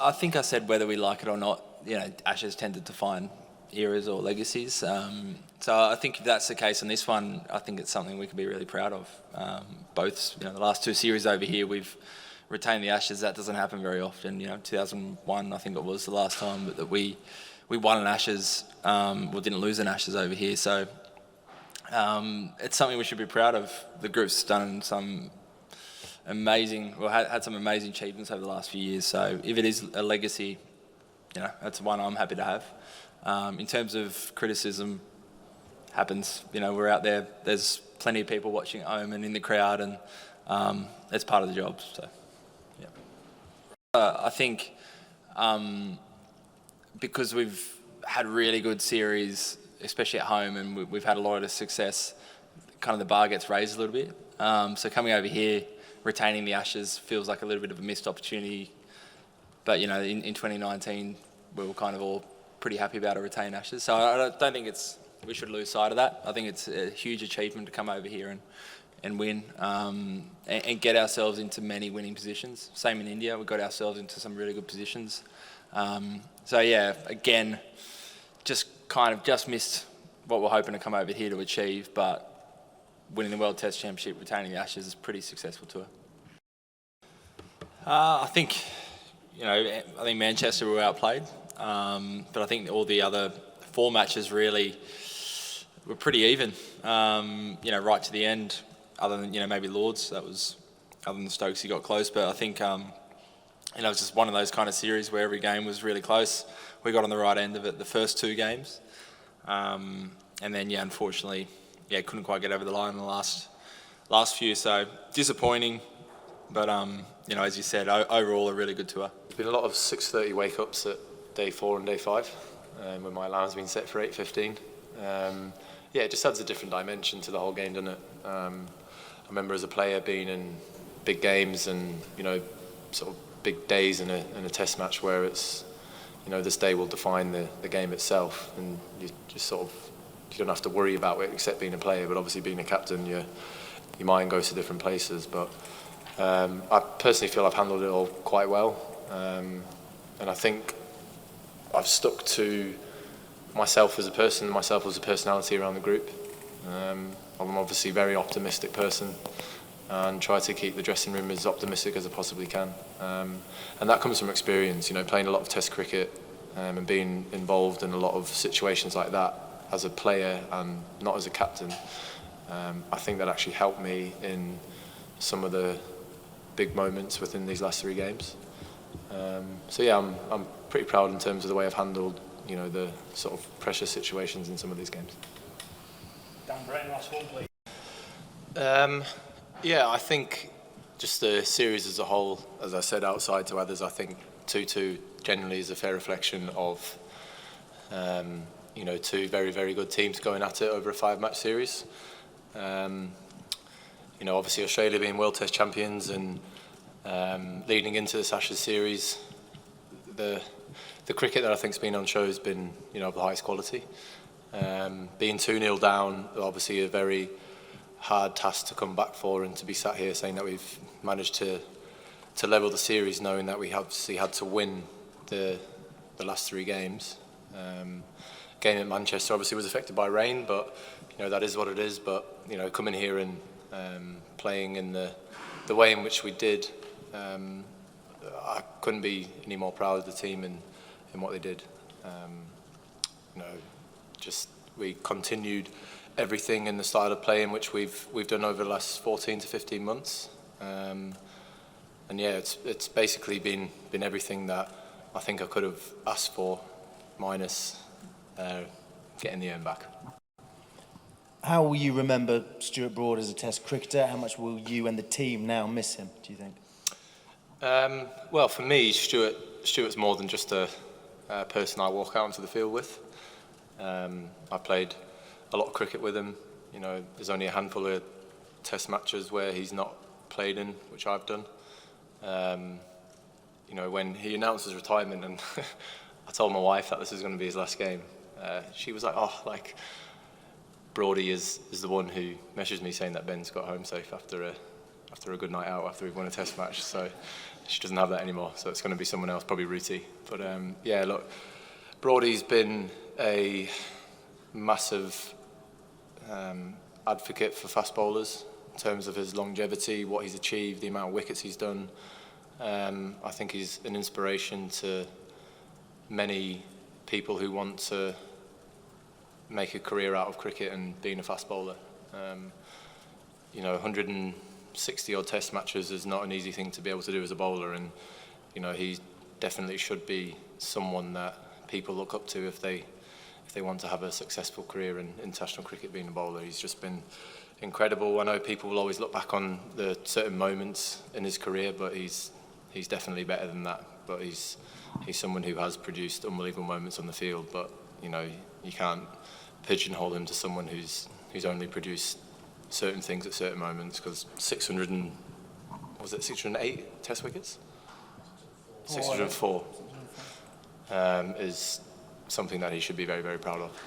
I think I said whether we like it or not, Ashes tend to define eras or legacies. So I think if that's the case on this one, I think it's something we can be really proud of. Both, the last two series over here, we've retained the Ashes. That doesn't happen very often. 2001, I think it was the last time that we won an Ashes, didn't lose an Ashes over here. So it's something we should be proud of. The group's done some had some amazing achievements over the last few years. So if it is a legacy, that's one I'm happy to have. In terms of criticism, happens. We're out there. There's plenty of people watching at home and in the crowd, and that's part of the job. So, yeah. I think because we've had really good series, especially at home, and we've had a lot of success, kind of the bar gets raised a little bit. So coming over here, retaining the Ashes feels like a little bit of a missed opportunity. But, in 2019, we were kind of all pretty happy about a retained Ashes. So I don't think we should lose sight of that. I think it's a huge achievement to come over here and win and get ourselves into many winning positions. Same in India, we got ourselves into some really good positions. So yeah, again, just missed what we're hoping to come over here to achieve, but winning the World Test Championship, retaining the Ashes is a pretty successful tour. I think Manchester were outplayed, but I think all the other 4 matches really were pretty even, right to the end, other than, maybe Lords. Other than Stokes, he got close, but I think, it was just one of those kind of series where every game was really close. We got on the right end of it the first 2 games, and then, unfortunately, couldn't quite get over the line in the last few, so disappointing, but, as you said, overall a really good tour. There's been a lot of 6:30 wake-ups at day 4 and day 5, when my alarm's been set for 8:15. It just adds a different dimension to the whole game, doesn't it? I remember as a player being in big games and, sort of big days in a test match where it's, this day will define the game itself, and you just sort of, you don't have to worry about it except being a player, but obviously being a captain, your mind goes to different places. But I personally feel I've handled it all quite well, and I think I've stuck to myself as a person, myself as a personality around the group. I'm obviously a very optimistic person and try to keep the dressing room as optimistic as I possibly can. And that comes from experience, playing a lot of Test cricket and being involved in a lot of situations like that as a player and not as a captain. I think that actually helped me in some of the big moments within these last 3 games. I'm pretty proud in terms of the way I've handled, the sort of pressure situations in some of these games. Dan Bretton, last one, please. I think just the series as a whole, as I said outside to others, I think 2-2 generally is a fair reflection of, 2 very, very good teams going at it over a 5-match series. Obviously Australia being World Test champions and leading into this Ashes series, the cricket that I think's been on show has been, of the highest quality. Being 2-0 down, obviously a very hard task to come back for, and to be sat here saying that we've managed to level the series, knowing that we obviously had to win the last 3 games. Game at Manchester obviously was affected by rain, but that is what it is. But coming here and playing in the way in which we did, I couldn't be any more proud of the team and what they did. We continued everything in the style of play in which we've done over the last 14 to 15 months. It's basically been everything that I think I could have asked for, minus getting the urn back. How will you remember Stuart Broad as a Test cricketer? How much will you and the team now miss him, do you think? Well, for me, Stuart's more than just a person I walk out onto the field with. I played a lot of cricket with him. There's only a handful of Test matches where he's not played in, which I've done. When he announced his retirement, and I told my wife that this was going to be his last game, she was like, Brody is the one who messaged me saying that Ben's got home safe after a good night out, after we've won a Test match. So she doesn't have that anymore, so it's going to be someone else, probably Ruti. But yeah, look, Broadie's been a massive advocate for fast bowlers in terms of his longevity, what he's achieved, the amount of wickets he's done. I think he's an inspiration to many people who want to make a career out of cricket and being a fast bowler. You know, 160 odd test matches is not an easy thing to be able to do as a bowler, and you know, he definitely should be someone that people look up to if they want to have a successful career in international cricket being a bowler. He's just been incredible. I know people will always look back on the certain moments in his career, but he's definitely better than that. But he's someone who has produced unbelievable moments on the field, but you know, you can't pigeonhole him to someone who's only produced certain things at certain moments, because 608 test wickets? 604 is something that he should be very, very proud of.